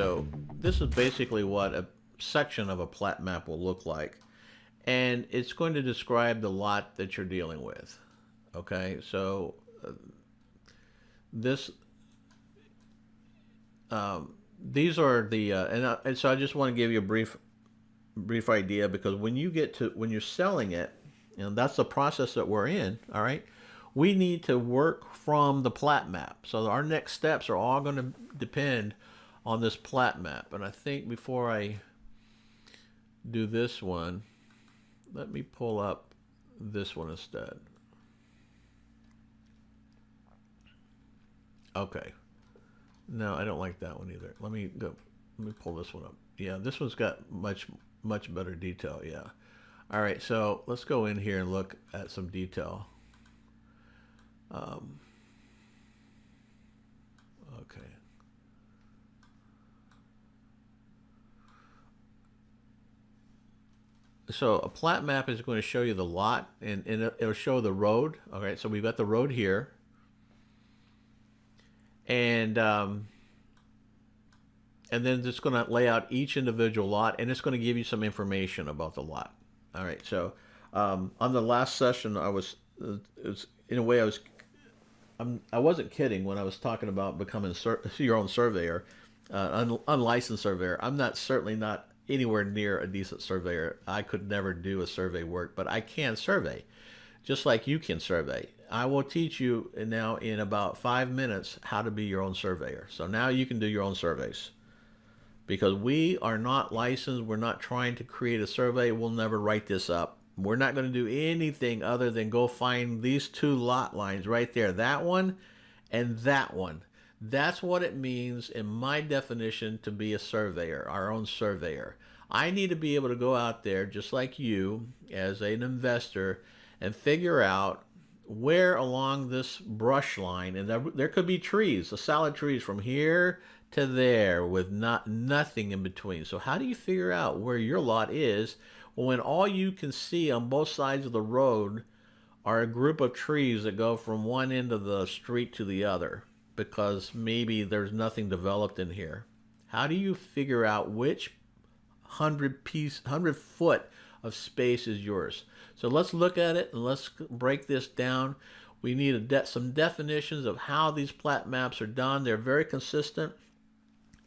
so this is basically what a section of a plat map will look like. And it's going to describe the lot that you're dealing with. Okay, so this, these are the, and so I just want to give you a brief idea, because when you're selling it, and that's the process that we're in, all right, we need to work from the plat map. So our next steps are all going to depend on this plat map. And I think before I do this one, let me pull up this one instead. Okay. No, I don't like that one either. Let me pull this one up. Yeah, this one's got much better detail. Yeah. All right, so let's go in here and look at some detail. Okay. So a plat map is going to show you the lot, and it'll show the road. All right, so we've got the road here. And then it's going to lay out each individual lot, and it's going to give you some information about the lot. All right, so on the last session, it was in a way I wasn't kidding when I was talking about becoming your own surveyor, unlicensed surveyor. I'm certainly not anywhere near a decent surveyor. I could never do a survey work, but I can survey, just like you can survey. I will teach you now in about 5 minutes how to be your own surveyor. So now you can do your own surveys. Because we are not licensed, we're not trying to create a survey, we'll never write this up. We're not going to do anything other than go find these two lot lines right there, that one and that one. That's what it means in my definition to be a surveyor, our own surveyor. I need to be able to go out there just like you as an investor and figure out where along this brush line, and there could be trees, solid trees from here to there with nothing in between. So how do you figure out where your lot is when all you can see on both sides of the road are a group of trees that go from one end of the street to the other because maybe there's nothing developed in here? How do you figure out which 100 foot of space is yours? So let's look at it and let's break this down. We need some definitions of how these plat maps are done. They're very consistent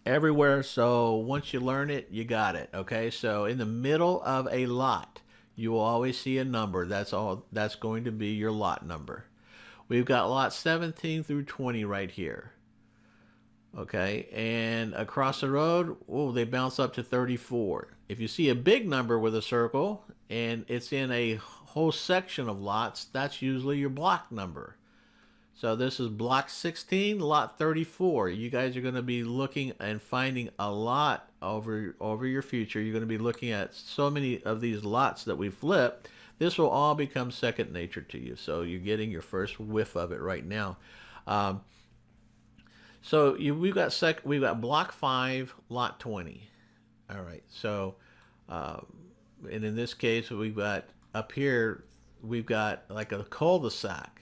everywhere, so once you learn it, you got it. Okay, so in the middle of a lot, you will always see a number. That's going to be your lot number. We've got lots 17 through 20 right here. Okay, and across the road, oh, they bounce up to 34. If you see a big number with a circle and it's in a whole section of lots, that's usually your block number. So this is block 16, lot 34. You guys are going to be looking and finding a lot over your future. You're going to be looking at so many of these lots that we flip. This will all become second nature to you. So you're getting your first whiff of it right now. So we've got block 5, lot 20. All right. So and in this case, we've got up here, we've got like a cul-de-sac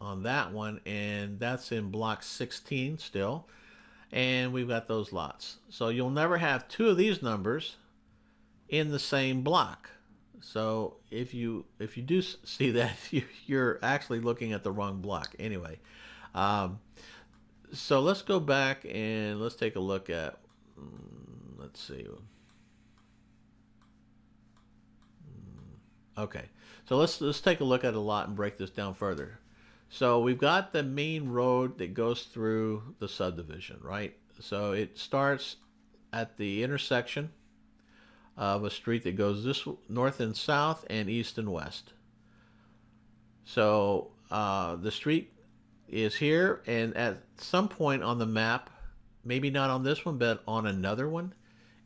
on that one, and that's in block 16 still, and we've got those lots. So you'll never have two of these numbers in the same block. So if you do see that, you're actually looking at the wrong block anyway. So let's go back and let's take a look at, let's see. Okay, so let's take a look at a lot and break this down further. So we've got the main road that goes through the subdivision, right? So it starts at the intersection of a street that goes this north and south and east and west. So the street is here, and at some point on the map, maybe not on this one, but on another one,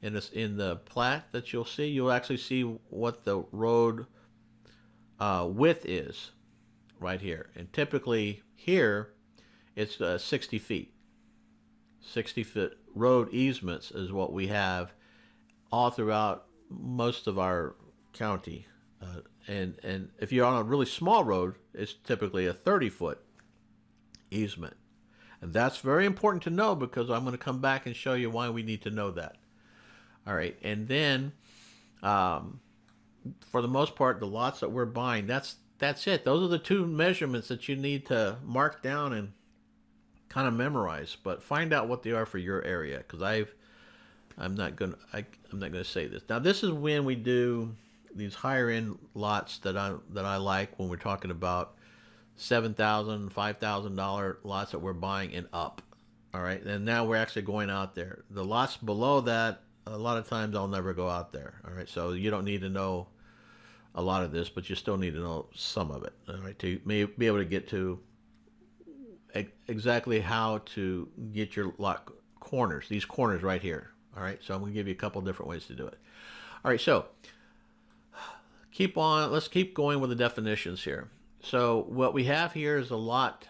in the plat that you'll actually see what the road width is. Right here, and typically here it's 60 feet. 60-foot road easements is what we have all throughout most of our county, and if you're on a really small road, it's typically a 30-foot easement. And that's very important to know because I'm going to come back and show you why we need to know that. All right. And then, um, for the most part, the lots that we're buying, that's it. Those are the two measurements that you need to mark down and kind of memorize. But find out what they are for your area, because I'm not gonna say this. Now this is when we do these higher end lots that I like when we're talking about $7,000, $5,000 lots that we're buying and up. All right, and now we're actually going out there. The lots below that, a lot of times I'll never go out there. All right, so you don't need to know a lot of this, but you still need to know some of it. All right, to be able to get to exactly how to get your lot corners, these corners right here. All right, so I'm going to give you a couple different ways to do it. All right, so keep on. Let's keep going with the definitions here. So what we have here is a lot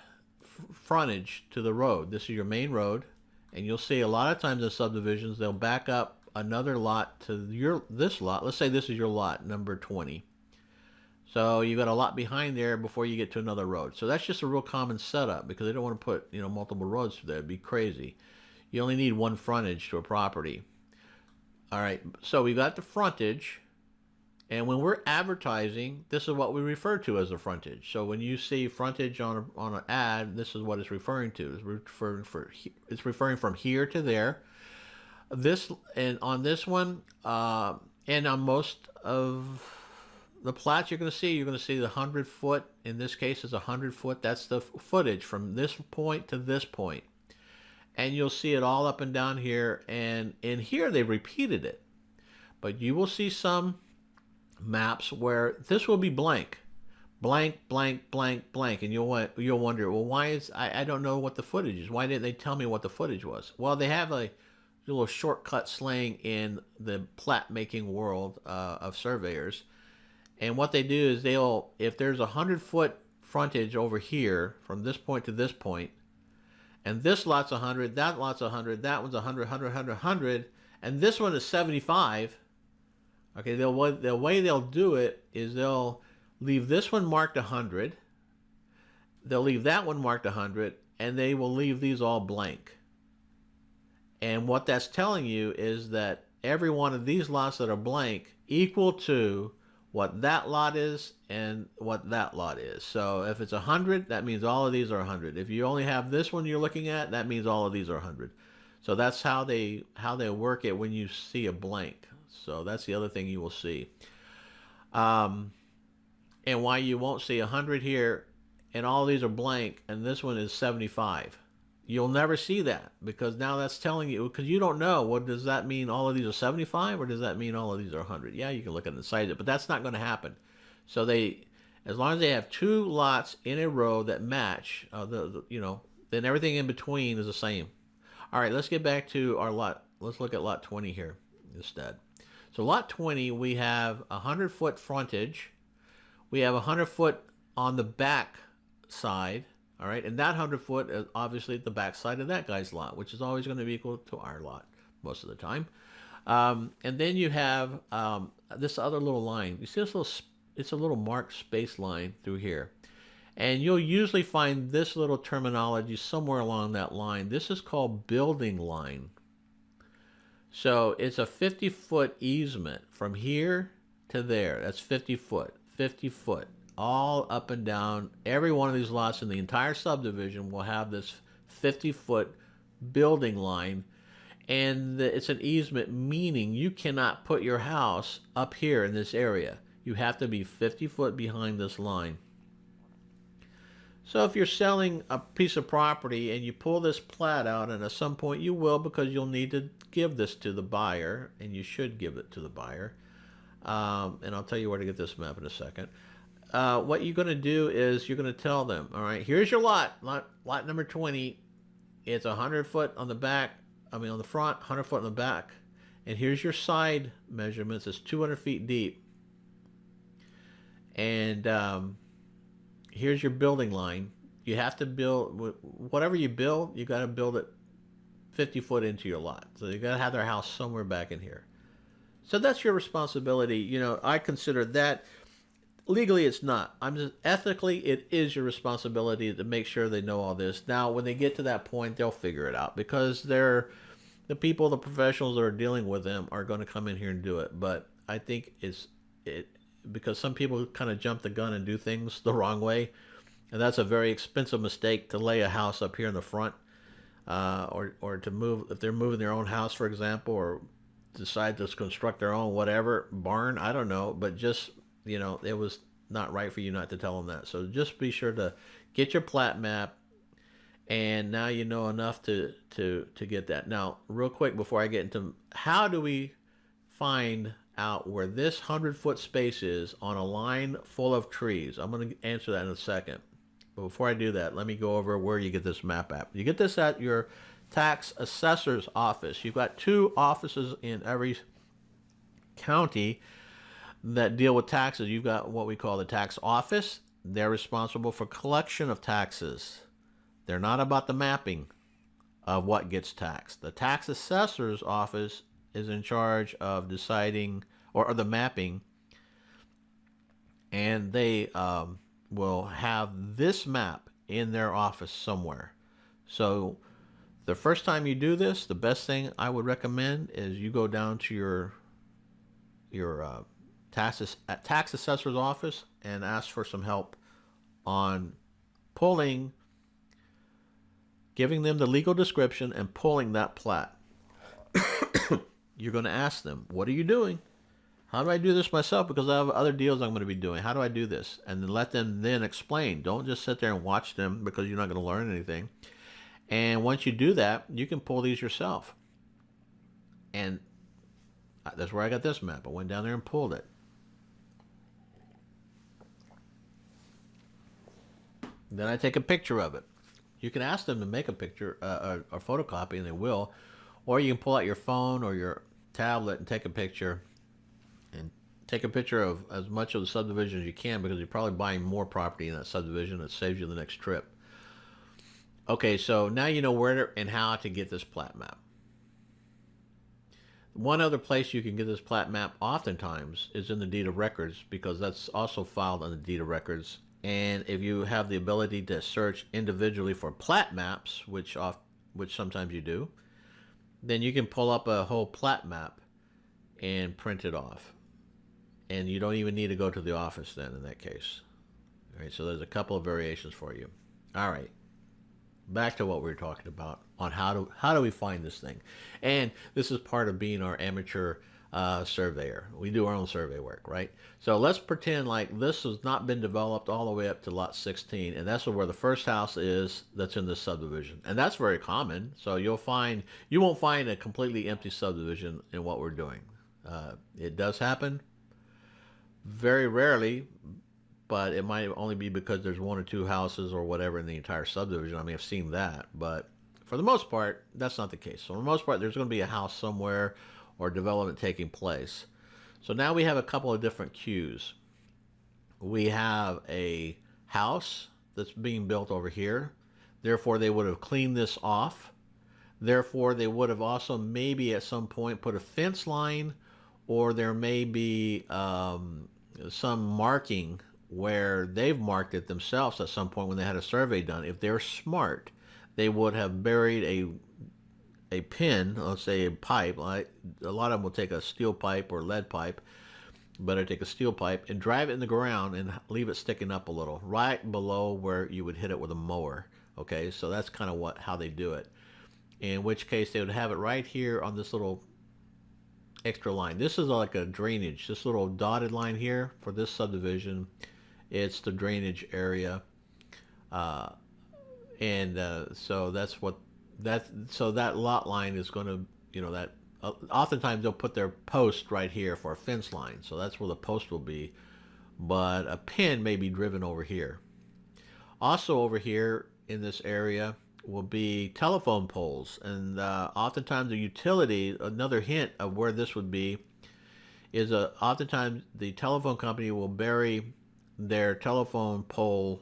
frontage to the road. This is your main road, and you'll see a lot of times in subdivisions they'll back up another lot to this lot. Let's say this is your lot number 20. So you got a lot behind there before you get to another road. So that's just a real common setup because they don't want to put multiple roads through there. It'd be crazy. You only need one frontage to a property. All right, so we got the frontage, and when we're advertising, this is what we refer to as the frontage. So when you see frontage on an ad, this is what it's referring to. It's referring from here to there. This and on this one, and on most of the plats you're going to see the 100 foot. In this case, is 100 foot. That's the footage from this point to this point. And you'll see it all up and down here, and in here they repeated it. But you will see some maps where this will be blank, blank, blank, blank, blank, and you'll wonder, well, why is I don't know what the footage is? Why didn't they tell me what the footage was? Well, they have a little shortcut slang in the plat making world of surveyors, and what they do is if there's 100 foot frontage over here from this point to this point. And this lot's 100, that lot's 100, that one's 100, 100, 100, 100, and this one is 75. Okay, the way they'll do it is they'll leave this one marked 100, they'll leave that one marked 100, and they will leave these all blank. And what that's telling you is that every one of these lots that are blank equal to what that lot is and what that lot is. So if it's 100, that means all of these are 100. If you only have this one you're looking at, that means all of these are 100. So that's how they work it when you see a blank. So that's the other thing you will see. And why you won't see 100 here and all of these are blank and this one is 75. You'll never see that because now that's telling you, because you don't know, what does that mean, all of these are 75 or does that mean all of these are 100? Yeah, you can look at it and cite it, but that's not going to happen. So as long as they have two lots in a row that match, then everything in between is the same. All right, let's get back to our lot. Let's look at lot 20 here instead. So lot 20, we have 100-foot frontage. We have 100 foot on the back side. All right, and that 100 foot is obviously the back side of that guy's lot, which is always going to be equal to our lot most of the time. And then you have this other little line. You see this it's a little marked space line through here. And you'll usually find this little terminology somewhere along that line. This is called building line. So it's a 50-foot easement from here to there. That's 50 foot, 50 foot. All up and down. Every one of these lots in the entire subdivision will have this 50-foot building line, and it's an easement, meaning you cannot put your house up here in this area. You have to be 50 foot behind this line. So if you're selling a piece of property and you pull this plat out, and at some point you will, because you'll need to give this to the buyer, and you should give it to the buyer, and I'll tell you where to get this map in a second. What you're going to do is you're going to tell them, all right, here's your lot number 20. It's 100 foot on the back, on the front, 100 foot on the back. And here's your side measurements. It's 200 feet deep. And here's your building line. You have to build, whatever you build, you got to build it 50 foot into your lot. So you got to have their house somewhere back in here. So that's your responsibility. I consider that. Legally, it's not. I'm just ethically, it is your responsibility to make sure they know all this. Now, when they get to that point, they'll figure it out because they're the people, the professionals that are dealing with them are going to come in here and do it. But I think it because some people kind of jump the gun and do things the wrong way, and that's a very expensive mistake to lay a house up here in the front, or to move if they're moving their own house, for example, or decide to construct their own whatever barn. I don't know, but just it was not right for you not to tell them that. So just be sure to get your plat map, and now you know enough to get that. Now, real quick before I get into how do we find out where this 100-foot space is on a line full of trees. I'm going to answer that in a second. But before I do that, let me go over where you get this map at. You get this at your tax assessor's office. You've got 2 offices in every county that deal with taxes. You've got what we call the tax office. They're responsible for collection of taxes. They're not about the mapping of what gets taxed. The tax assessor's office is in charge of deciding or the mapping, and they will have this map in their office somewhere. So the first time you do this, the best thing I would recommend is you go down to your tax assessor's office and ask for some help on pulling, giving them the legal description and pulling that plat. You're going to ask them, what are you doing? How do I do this myself? Because I have other deals I'm going to be doing. How do I do this? And then let them then explain. Don't just sit there and watch them because you're not going to learn anything. And once you do that, you can pull these yourself. And that's where I got this map. I went down there and pulled it. Then I take a picture of it. You can ask them to make a picture, a photocopy, and they will. Or you can pull out your phone or your tablet and take a picture. And take a picture of as much of the subdivision as you can, because you're probably buying more property in that subdivision. It saves you the next trip. Okay, so now you know where and how to get this plat map. One other place you can get this plat map oftentimes is in the deed of records, because that's also filed on the deed of records. And if you have the ability to search individually for plat maps, which sometimes you do, then you can pull up a whole plat map and print it off. And you don't even need to go to the office then in that case. All right, so there's a couple of variations for you. All right, back to what we were talking about on how do we find this thing. And this is part of being our amateur surveyor. We do our own survey work, right? So let's pretend like this has not been developed all the way up to lot 16, and that's where the first house is that's in this subdivision. And that's very common. So you won't find a completely empty subdivision in what we're doing. It does happen very rarely, but it might only be because there's 1 or 2 houses or whatever in the entire subdivision. I mean, I've seen that, but for the most part, that's not the case. So for the most part, there's going to be a house somewhere or development taking place. So now we have a couple of different cues. We have a house that's being built over here. Therefore, they would have cleaned this off. Therefore, they would have also maybe at some point put a fence line, or there may be some marking where they've marked it themselves at some point when they had a survey done. If they're smart, they would have buried a pin, let's say a pipe. A lot of them will take a steel pipe or lead pipe, but I take a steel pipe and drive it in the ground and leave it sticking up a little, right below where you would hit it with a mower. Okay, so that's kind of how they do it. In which case they would have it right here on this little extra line. This is like a drainage. This little dotted line here for this subdivision, it's the drainage area, so that's what that lot line is going to, that oftentimes they'll put their post right here for a fence line, so that's where the post will be, but a pin may be driven over here. Also over here in this area will be telephone poles, and oftentimes the utility, another hint of where this would be, is oftentimes the telephone company will bury their telephone pole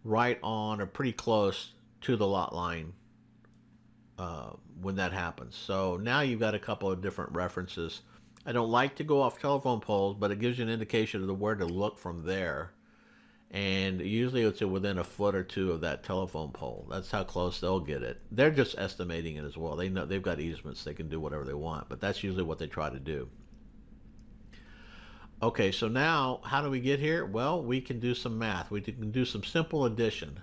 right on or pretty close to the lot line when that happens. So now you've got a couple of different references I don't like to go off telephone poles, but it gives you an indication of where to look from there. And usually it's within a foot or two of that telephone pole. That's how close they'll get it. They're just estimating it as well. They know they've got easements; they can do whatever they want, but that's usually what they try to do. Okay, so now how do we get here? Well, we can do some math. We can do some simple addition.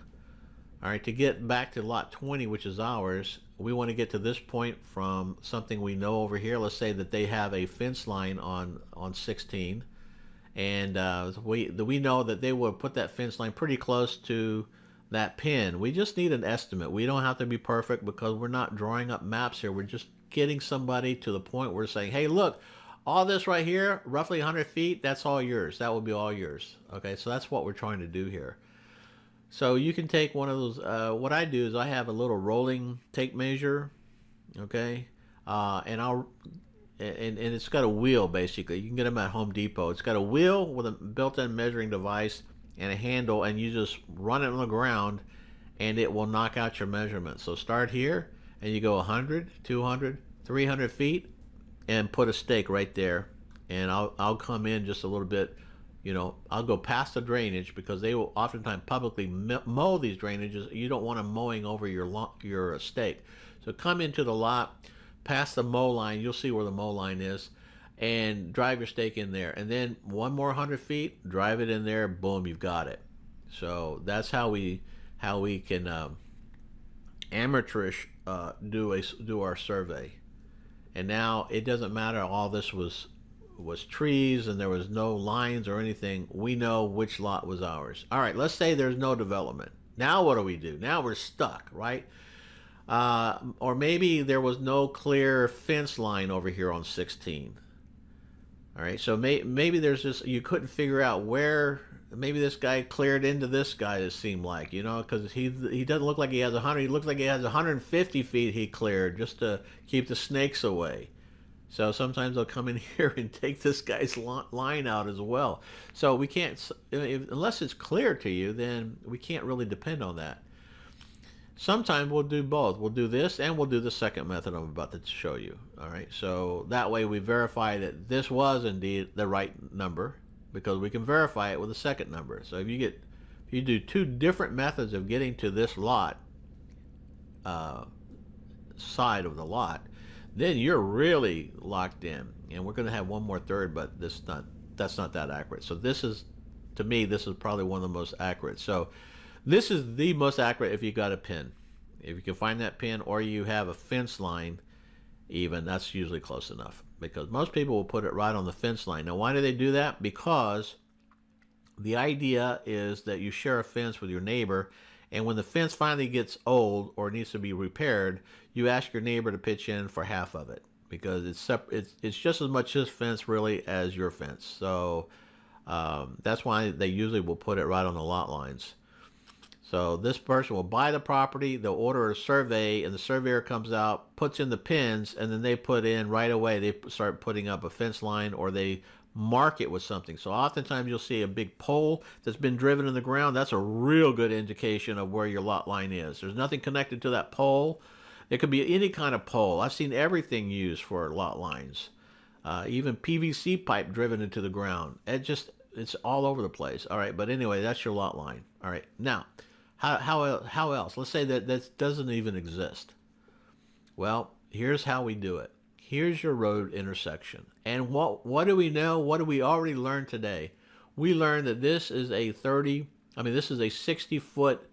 All right, to get back to lot 20, which is ours, we want to get to this point from something we know over here. Let's say that they have a fence line on 16, and we know that they will put that fence line pretty close to that pin. We just need an estimate. We don't have to be perfect because we're not drawing up maps here. We're just getting somebody to the point where we're saying, hey, look, all this right here, roughly 100 feet, that's all yours. That will be all yours. Okay, so that's what we're trying to do here. So you can take one of those. What I do is I have a little rolling tape measure, okay, and it's got a wheel basically. You can get them at Home Depot. It's got a wheel with a built-in measuring device and a handle, and you just run it on the ground, and it will knock out your measurements. So start here, and you go 100, 200, 300 feet, and put a stake right there, and I'll come in just a little bit. I'll go past the drainage because they will oftentimes publicly mow these drainages. You don't want them mowing over your stake. So come into the lot, past the mow line. You'll see where the mow line is, and drive your stake in there. And then one more 100 feet, drive it in there. Boom, you've got it. So that's how we can amateurish do our survey. And now it doesn't matter. All this was trees and there was no lines or anything. We know which lot was ours. All right, let's say there's no development. Now what do we do? Now we're stuck, right? Or maybe there was no clear fence line over here on 16. All right, so maybe there's just, you couldn't figure out where. Maybe this guy cleared into this guy, it seemed like, because he doesn't look like he has 100. He looks like he has 150 feet he cleared just to keep the snakes away. So sometimes they'll come in here and take this guy's line out as well. So we can't, unless it's clear to you, then we can't really depend on that. Sometimes we'll do both. We'll do this and we'll do the second method I'm about to show you. All right, so that way we verify that this was indeed the right number because we can verify it with a second number. So if you do two different methods of getting to this lot, side of the lot, then you're really locked in. And we're going to have one more third, but that's not that accurate. So to me, this is probably one of the most accurate. So this is the most accurate if you got a pin. If you can find that pin or you have a fence line, even, that's usually close enough. Because most people will put it right on the fence line. Now, why do they do that? Because the idea is that you share a fence with your neighbor, and when the fence finally gets old or needs to be repaired, you ask your neighbor to pitch in for half of it because it's just as much his fence really as your fence. So that's why they usually will put it right on the lot lines. So this person will buy the property, they'll order a survey, and the surveyor comes out, puts in the pins, and then they put in right away, they start putting up a fence line or they mark it with something. So oftentimes you'll see a big pole that's been driven in the ground. That's a real good indication of where your lot line is. There's nothing connected to that pole. It could be any kind of pole. I've seen everything used for lot lines. Even PVC pipe driven into the ground. It's all over the place. All right, but anyway, that's your lot line. All right, now, how else? Let's say that doesn't even exist. Well, here's how we do it. Here's your road intersection. And what do we know? What do we already learn today? We learned that this is a 60-foot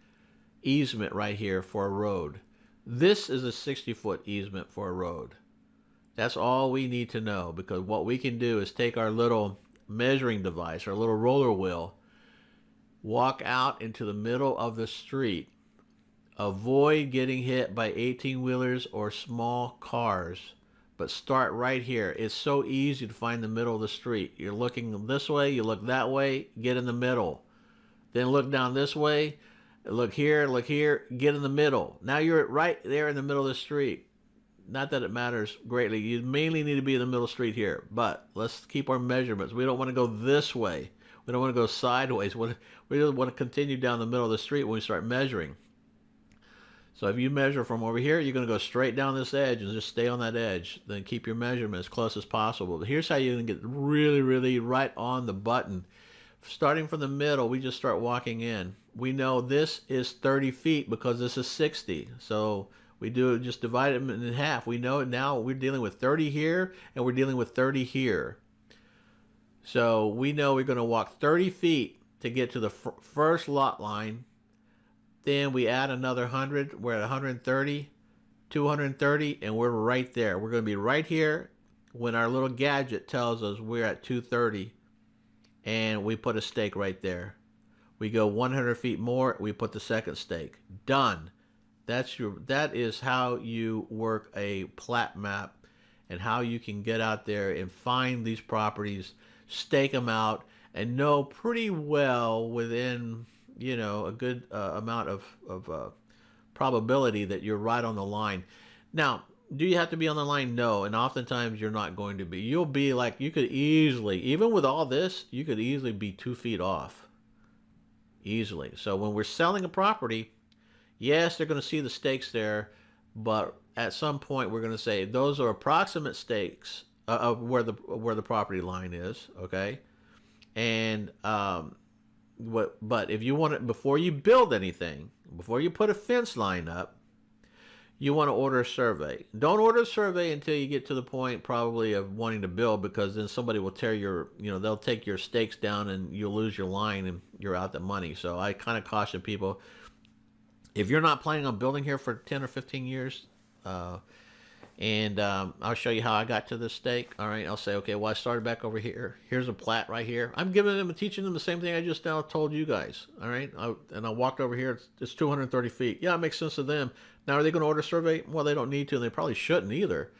easement right here for a road. This is a 60-foot easement for a road. That's all we need to know, because what we can do is take our little measuring device, our little roller wheel, walk out into the middle of the street, avoid getting hit by 18-wheelers or small cars, but start right here. It's so easy to find the middle of the street. You're looking this way, you look that way, get in the middle. Then look down this way, look here, get in the middle. Now you're right there in the middle of the street. Not that it matters greatly. You mainly need to be in the middle of the street here, but let's keep our measurements. We don't want to go this way. We don't want to go sideways. We just want to continue down the middle of the street when we start measuring. So if you measure from over here, you're going to go straight down this edge and just stay on that edge. Then keep your measurement as close as possible. But here's how you can get really, really right on the button. Starting from the middle, we just start walking in. We know this is 30 feet because this is 60. So we do just divide it in half. We know now we're dealing with 30 here and we're dealing with 30 here. So we know we're going to walk 30 feet to get to the first lot line. Then we add another 100. We're at 130, 230, and we're right there. We're going to be right here when our little gadget tells us we're at 230. And we put a stake right there. We go 100 feet more, we put the second stake. Done. That is how you work a plat map and how you can get out there and find these properties, stake them out, and know pretty well within a good amount of probability that you're right on the line. Now, do you have to be on the line? No, and oftentimes you're not going to be. You'll be like, you could easily, even with all this, you could easily be 2 feet off. Easily. So when we're selling a property, yes, they're going to see the stakes there, but at some point we're going to say those are approximate stakes of where the property line is, okay? And but if you want it, before you build anything, before you put a fence line up, you want to order a survey. Don't order a survey until you get to the point probably of wanting to build, because then somebody will tear your, they'll take your stakes down and you'll lose your line and you're out the money. So I kind of caution people, if you're not planning on building here for 10 or 15 years, and I'll show you how I got to this stake. All right, I'll say, okay, well, I started back over here. Here's a plat right here. I'm giving them and teaching them the same thing I just now told you guys. All right, and I walked over here. It's 230 feet. Yeah, it makes sense to them. Now, are they going to order a survey? Well, they don't need to, and they probably shouldn't either.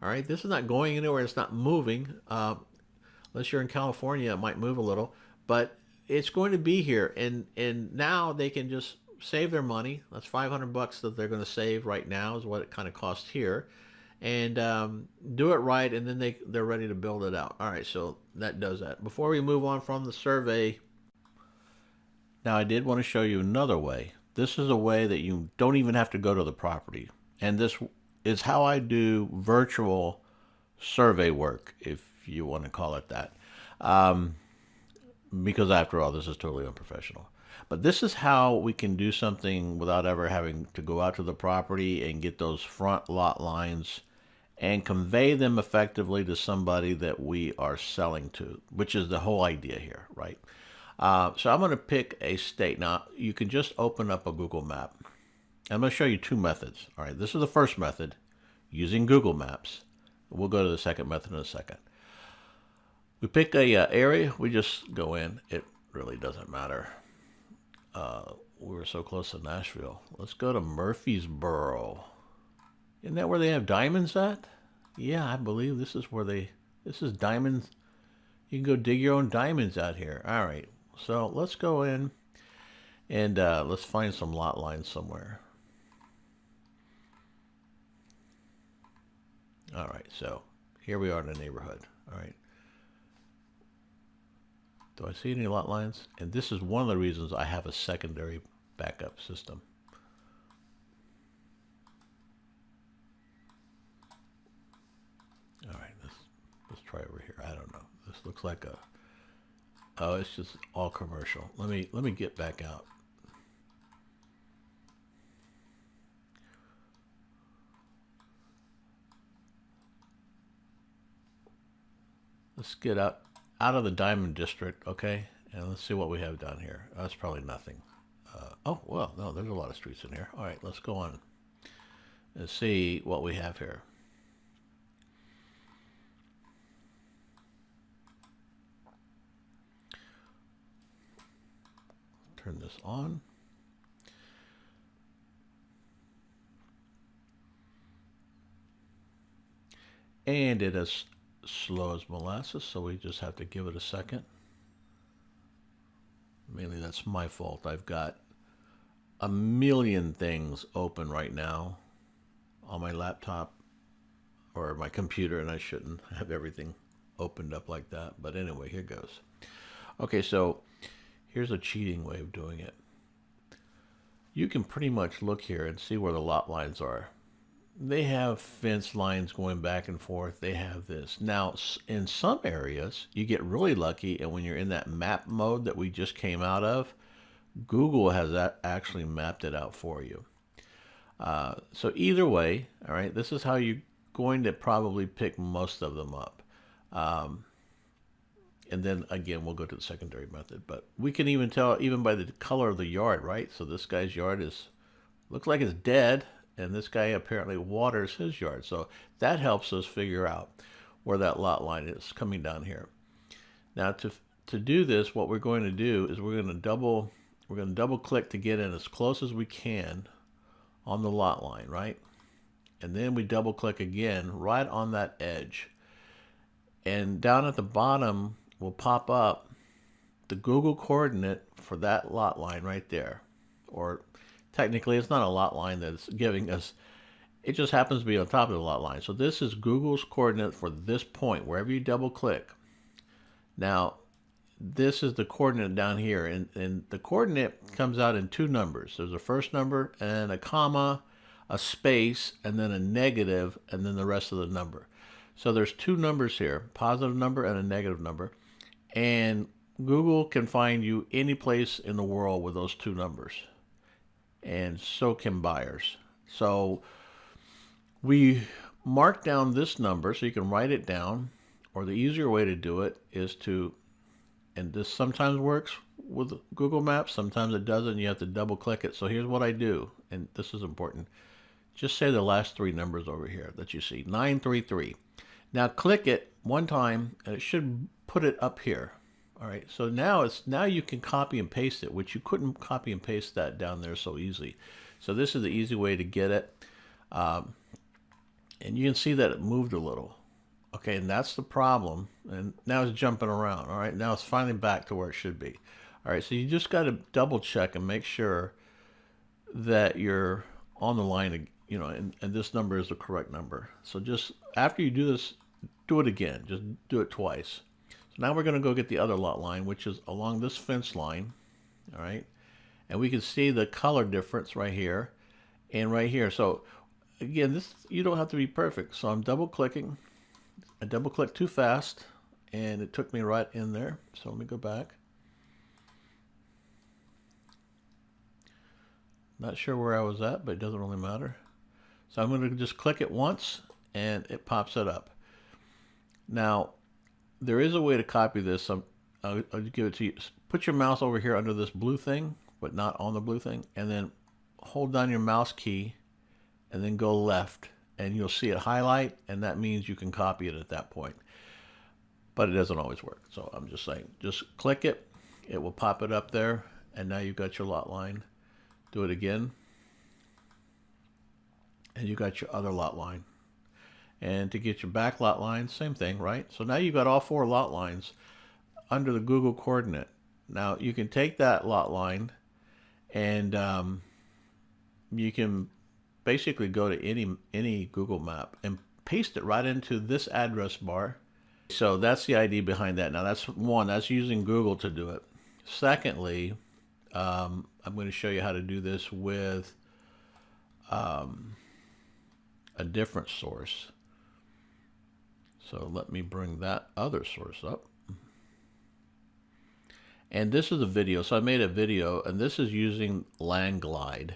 All right, this is not going anywhere. It's not moving. Unless you're in California, it might move a little, but it's going to be here. And now they can just save their money. That's $500 that they're going to save right now is what it kind of costs here. And do it right, and then they're ready to build it out. All right, so that does that. Before we move on from the survey, now I did want to show you another way. This is a way that you don't even have to go to the property. And this is how I do virtual survey work, if you want to call it that. Because after all, this is totally unprofessional. But this is how we can do something without ever having to go out to the property and get those front lot lines and convey them effectively to somebody that we are selling to, which is the whole idea here, right? So I'm going to pick a state. Now, you can just open up a Google map. I'm going to show you two methods. All right, this is the first method, using Google Maps. We'll go to the second method in a second. We pick a area. We just go in. It really doesn't matter. We were so close to Nashville. Let's go to Murfreesboro. Isn't that where they have diamonds at? Yeah, I believe this is where this is diamonds. You can go dig your own diamonds out here. All right, so let's go in and let's find some lot lines somewhere. All right, so here we are in the neighborhood. All right. Do I see any lot lines? And this is one of the reasons I have a secondary backup system. All right, let's try over here. I don't know. This looks like a, oh, it's just all commercial. Let me get back out. Let's get out of the Diamond District, okay? And let's see what we have down here. That's probably nothing. Oh, well, no, there's a lot of streets in here. All right, let's go on and see what we have here. Turn this on. And it is slow as molasses, so we just have to give it a second. Mainly that's my fault. I've got a million things open right now on my laptop or my computer, and I shouldn't have everything opened up like that. But anyway, here goes. Okay, so here's a cheating way of doing it. you can pretty much look here and see where the lot lines are. They have fence lines going back and forth. They have this. Now, in some areas, you get really lucky, and when you're in that map mode that we just came out of, Google has actually mapped it out for you. So either way, all right, this is how you're going to probably pick most of them up. And then again, we'll go to the secondary method. But we can even tell, even by the color of the yard, right? So this guy's yard looks like it's dead, and this guy apparently waters his yard. So that helps us figure out where that lot line is coming down here. Now to do this, what we're going to do is we're going to double click to get in as close as we can on the lot line, right? And then we double click again right on that edge. And down at the bottom will pop up the Google coordinate for that lot line right there. Or technically it's not a lot line that's giving us, it just happens to be on top of the lot line. So this is Google's coordinate for this point, wherever you double click. Now, this is the coordinate down here, and the coordinate comes out in two numbers. There's a first number and a comma, a space, and then a negative, and then the rest of the number. So there's two numbers here, positive number and a negative number. And Google can find you any place in the world with those two numbers. And so can buyers. So we mark down this number so you can write it down, or the easier way to do it is to, and this sometimes works with Google Maps, sometimes it doesn't, you have to double click it. So here's what I do, and this is important. Just say the last three numbers over here that you see, 933. Now click it one time and it should put it up here. All right, so now you can copy and paste it, which you couldn't copy and paste that down there so easily. So this is the easy way to get it. And you can see that it moved a little. Okay, and that's the problem. And now it's jumping around. All right, now it's finally back to where it should be. All right, so you just got to double check and make sure that you're on the line, you know, and this number is the correct number. So just after you do this, do it again. Just do it twice. So now we're going to go get the other lot line, which is along this fence line. All right, and we can see the color difference right here and right here. So again, this, you don't have to be perfect. So I'm double clicking. I double clicked too fast and it took me right in there. So let me go back. Not sure where I was at, but it doesn't really matter. So I'm going to just click it once and it pops it up. Now, there is a way to copy this. I'll give it to you. Put your mouse over here under this blue thing, but not on the blue thing, and then hold down your mouse key and then go left, and you'll see it highlight, and that means you can copy it at that point. But it doesn't always work. So I'm just saying, just click it. It will pop it up there, and now you've got your lot line. Do it again, and you got your other lot line. And to get your back lot line, same thing, right? So now you've got all four lot lines under the Google coordinate. Now you can take that lot line and you can basically go to any Google map and paste it right into this address bar. So that's the idea behind that. Now that's one, that's using Google to do it. Secondly, I'm going to show you how to do this with a different source. So let me bring that other source up. And this is a video. So I made a video, and this is using Landglide,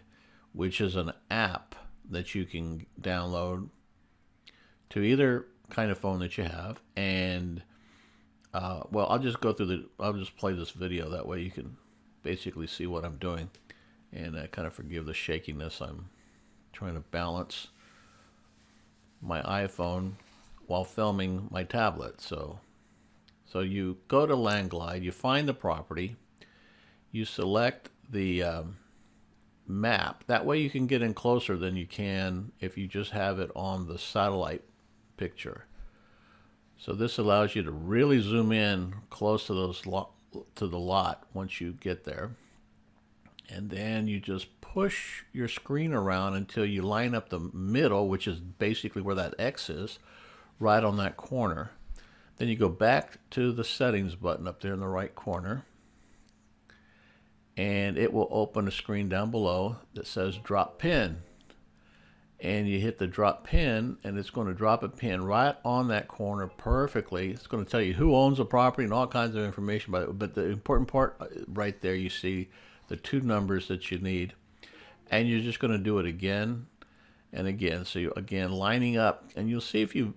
which is an app that you can download to either kind of phone that you have. And well, I'll just go through I'll just play this video. That way you can basically see what I'm doing. And I kind of forgive the shakiness. I'm trying to balance my iPhone while filming my tablet. So you go to Landglide, you find the property, you select the map. That way you can get in closer than you can if you just have it on the satellite picture. So this allows you to really zoom in close to the lot once you get there. And then you just push your screen around until you line up the middle, which is basically where that X is, right on that corner. Then you go back to the settings button up there in the right corner. and it will open a screen down below that says drop pin. And you hit the drop pin, and it's going to drop a pin right on that corner perfectly. It's going to tell you who owns the property and all kinds of information about it. But the important part right there, you see the two numbers that you need. And you're just going to do it again and again. So you again lining up, and you'll see if you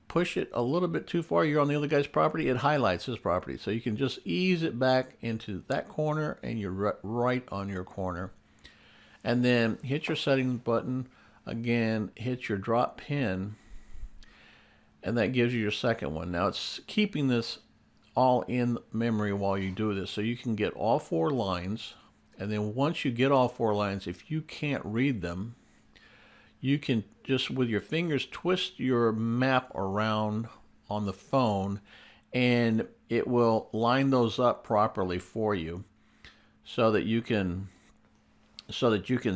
push it a little bit too far, you're on the other guy's property, it highlights his property. So you can just ease it back into that corner, and you're right on your corner. And then hit your settings button. Again, hit your drop pin, and that gives you your second one. Now it's keeping this all in memory while you do this, so you can get all 4 lines. And then once you get all 4 lines, if you can't read them, you can just with your fingers twist your map around on the phone, and it will line those up properly for you, so that you can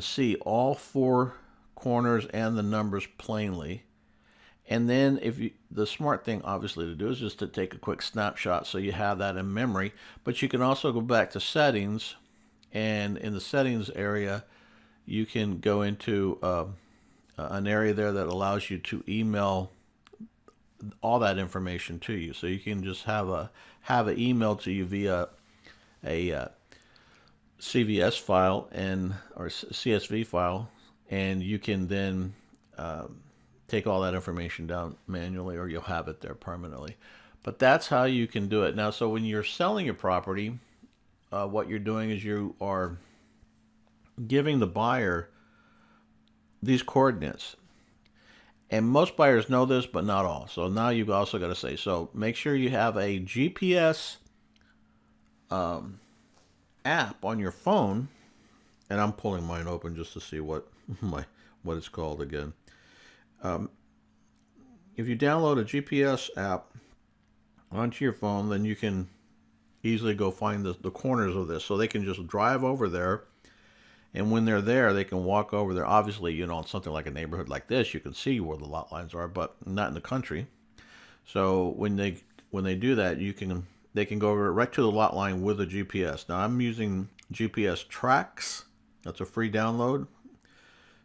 see all 4 corners and the numbers plainly. And then the smart thing obviously to do is just to take a quick snapshot so you have that in memory. But you can also go back to settings, and in the settings area you can go into an area there that allows you to email all that information to you. So you can just have it emailed to you via a CVS file or CSV file, and you can then take all that information down manually, or you'll have it there permanently. But that's how you can do it. Now, so when you're selling your property, what you're doing is you are giving the buyer these coordinates. And most buyers know this, but not all. So now you've also got to say, so make sure you have a GPS app on your phone. And I'm pulling mine open just to see what it's called again. If you download a GPS app onto your phone, then you can easily go find the corners of this. So they can just drive over there, and when they're there, they can walk over there. Obviously, in something like a neighborhood like this, you can see where the lot lines are, but not in the country. So when they do that, they can go over right to the lot line with a GPS. Now I'm using GPS Tracks. That's a free download.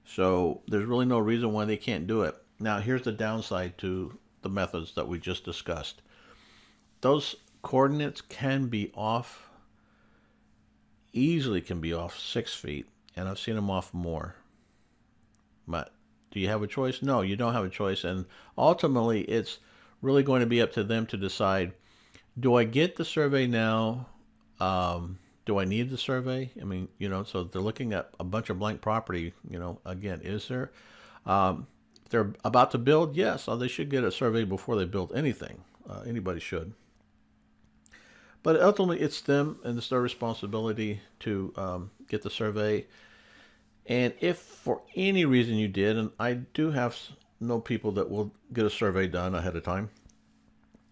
So there's really no reason why they can't do it. Now here's the downside to the methods that we just discussed. Those coordinates can be off, easily can be off 6 feet, and I've seen them off more. But do you have a choice? No, you don't have a choice. And ultimately, it's really going to be up to them to decide, do I get the survey now? Do I need the survey? I mean, so they're looking at a bunch of blank property, again, is there? If they're about to build, yes, they should get a survey before they build anything. Anybody should. But ultimately, it's them, and it's their responsibility to get the survey. And if for any reason you did, and I do know people that will get a survey done ahead of time,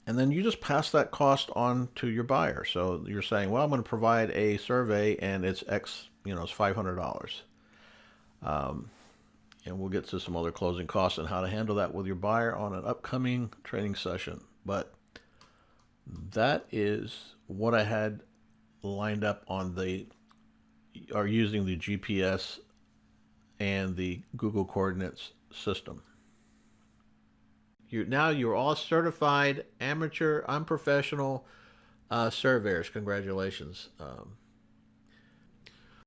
and then you just pass that cost on to your buyer. So you're saying, well, I'm going to provide a survey, and it's X, it's $500. And we'll get to some other closing costs and how to handle that with your buyer on an upcoming training session. But that is what I had lined up on using the GPS and the Google Coordinates system. You're all certified amateur, unprofessional surveyors. Congratulations.